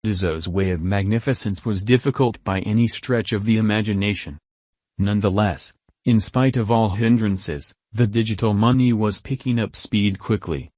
Tezos' way of magnificence was difficult by any stretch of the imagination. Nonetheless, in spite of all hindrances, the digital money was picking up speed quickly.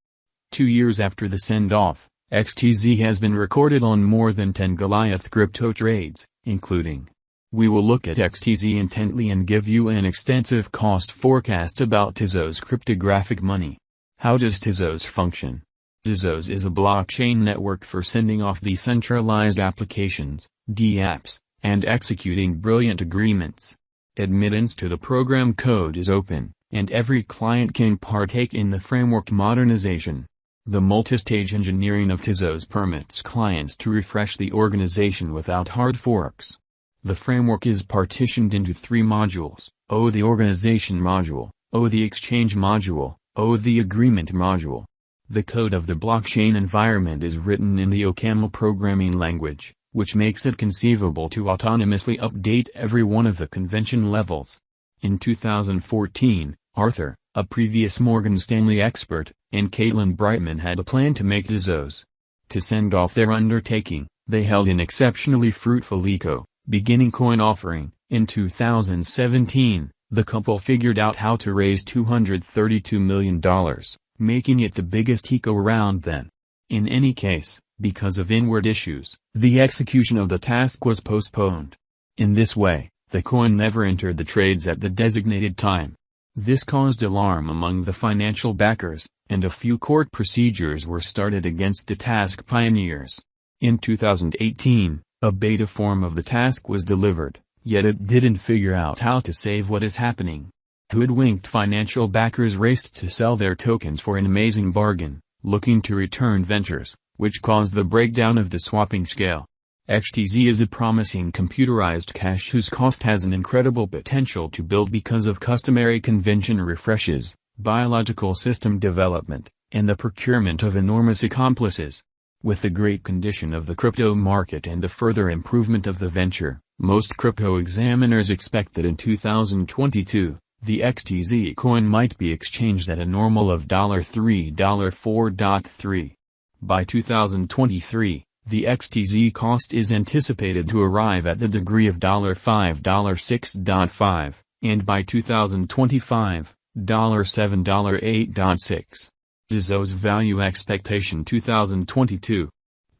2 years after the send-off, XTZ has been recorded on more than 10 Goliath crypto trades, including. We will look at XTZ intently and give you an extensive cost forecast about Tezos cryptographic money. How does Tezos function? Tezos is a blockchain network for sending off decentralized applications, dApps, and executing brilliant agreements. Admittance to the program code is open, and every client can partake in the framework modernization. The multi-stage engineering of Tezos permits clients to refresh the organization without hard forks. The framework is partitioned into 3 modules: O the organization module, O the exchange module, O the agreement module. The code of the blockchain environment is written in the OCaml programming language, which makes it conceivable to autonomously update every one of the convention levels. In 2014, Arthur, a previous Morgan Stanley expert, and Caitlin Brightman had a plan to make Tezos. To send off their undertaking, they held an exceptionally fruitful beginning coin offering. In 2017, the couple figured out how to raise $232 million, making it the biggest eco round then. In any case, because of inward issues, the execution of the task was postponed. In this way, the coin never entered the trades at the designated time. This caused alarm among the financial backers, and a few court procedures were started against the task pioneers. In 2018, a beta form of the task was delivered, yet it didn't figure out how to save what is happening. Hoodwinked financial backers raced to sell their tokens for an amazing bargain, looking to return ventures, which caused the breakdown of the swapping scale. XTZ is a promising computerized cash whose cost has an incredible potential to build because of customary convention refreshes, biological system development, and the procurement of enormous accomplices. With the great condition of the crypto market and the further improvement of the venture, most crypto examiners expect that in 2022, the XTZ coin might be exchanged at a normal of $3, $4.3. By 2023, the XTZ cost is anticipated to arrive at the degree of $5, $6.5, and by 2025, $7, $8.6. Tezos value expectation 2022.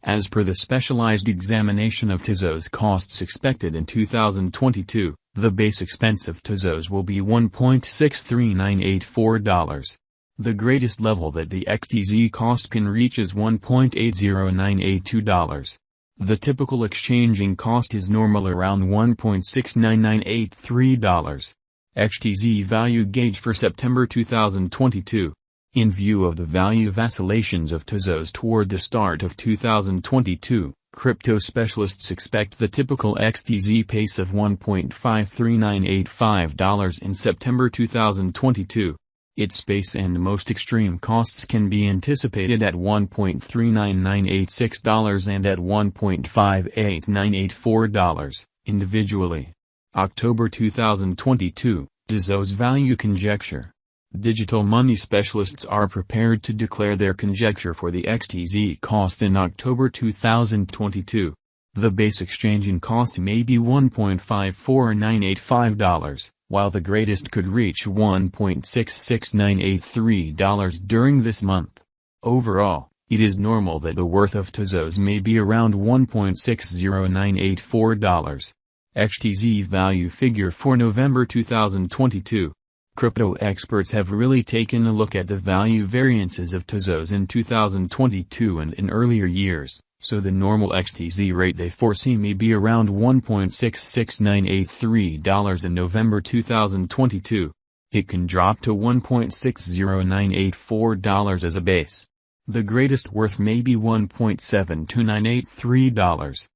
As per the specialized examination of Tezos costs expected in 2022, the base expense of Tezos will be $1.63984. The greatest level that the XTZ cost can reach is $1.80982. The typical exchanging cost is normal around $1.69983. XTZ value gauge for September 2022. In view of the value vacillations of Tezos toward the start of 2022, crypto specialists expect the typical XTZ pace of $1.53985 in September 2022. Its base and most extreme costs can be anticipated at $1.39986 and at $1.58984, individually. October 2022, Tezos value conjecture. Digital money specialists are prepared to declare their conjecture for the XTZ cost in October 2022. The base exchanging cost may be $1.54985, while the greatest could reach $1.66983 during this month. Overall, it is normal that the worth of Tezos may be around $1.60984. XTZ value figure for November 2022. Crypto experts have really taken a look at the value variances of Tezos in 2022 and in earlier years, so the normal XTZ rate they foresee may be around $1.66983 in November 2022. It can drop to $1.60984 as a base. The greatest worth may be $1.72983.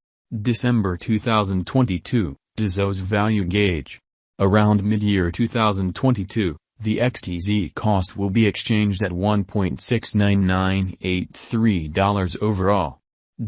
December 2022, Tezos value gauge. Around mid-year 2022, the XTZ cost will be exchanged at $1.69983 overall.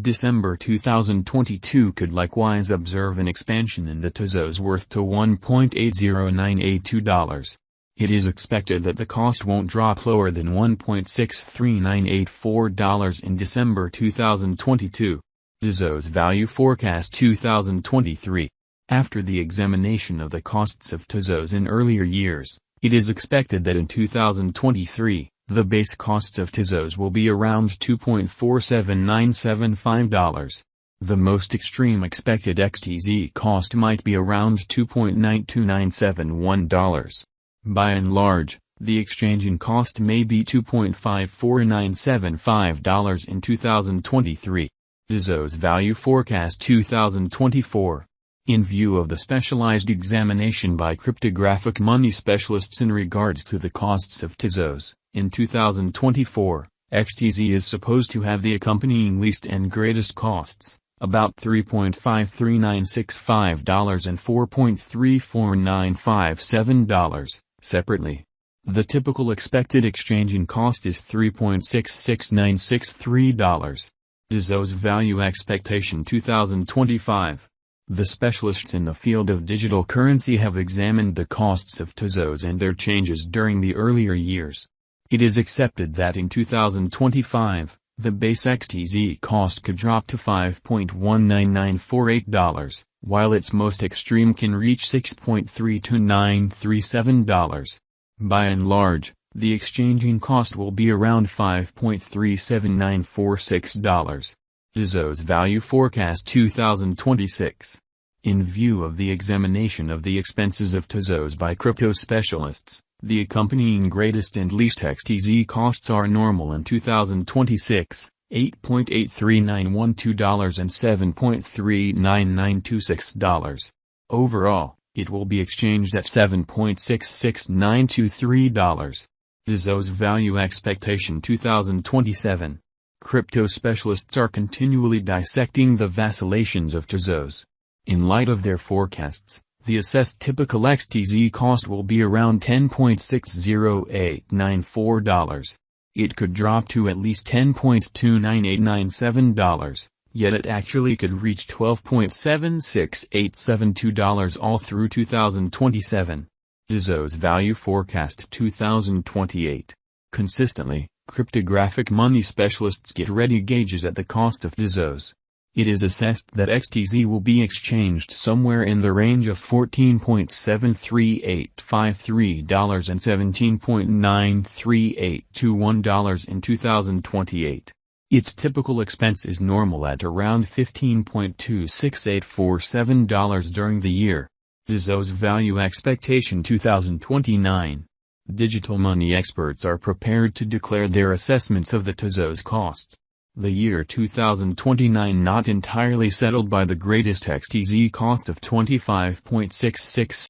December 2022 could likewise observe an expansion in the Tezos worth to $1.80982. It is expected that the cost won't drop lower than $1.63984 in December 2022. Tezos Value Forecast 2023. After the examination of the costs of Tezos in earlier years, it is expected that in 2023, the base costs of Tezos will be around $2.47975. The most extreme expected XTZ cost might be around $2.92971. By and large, the exchanging cost may be $2.54975 in 2023. Tezos Value Forecast 2024. In view of the specialized examination by cryptographic money specialists in regards to the costs of Tezos, in 2024, XTZ is supposed to have the accompanying least and greatest costs, about $3.53965 and $4.34957, separately. The typical expected exchanging cost is $3.66963. Tezos Value Expectation 2025. The specialists in the field of digital currency have examined the costs of Tezos and their changes during the earlier years. It is accepted that in 2025, the base XTZ cost could drop to $5.19948, while its most extreme can reach $6.32937. By and large, the exchanging cost will be around $5.37946. Tezos Value Forecast 2026. In view of the examination of the expenses of Tezos by crypto specialists, the accompanying greatest and least XTZ costs are normal in 2026, $8.83912 and $7.39926. Overall, it will be exchanged at $7.66923. Tezos Value Expectation 2027. Crypto specialists are continually dissecting the vacillations of Tezos. In light of their forecasts, the assessed typical XTZ cost will be around $10.60894. It could drop to at least $10.29897, yet it actually could reach $12.76872 all through 2027. Tezos Value Forecast 2028. Consistently, cryptographic money specialists get ready gauges at the cost of Tezos. It is assessed that XTZ will be exchanged somewhere in the range of $14.73853 and $17.93821 in 2028. Its typical expense is normal at around $15.26847 during the year. Tezos Value Expectation 2029. Digital money experts are prepared to declare their assessments of the Tezos cost. The year 2029 not entirely settled by the greatest XTZ cost of $25.666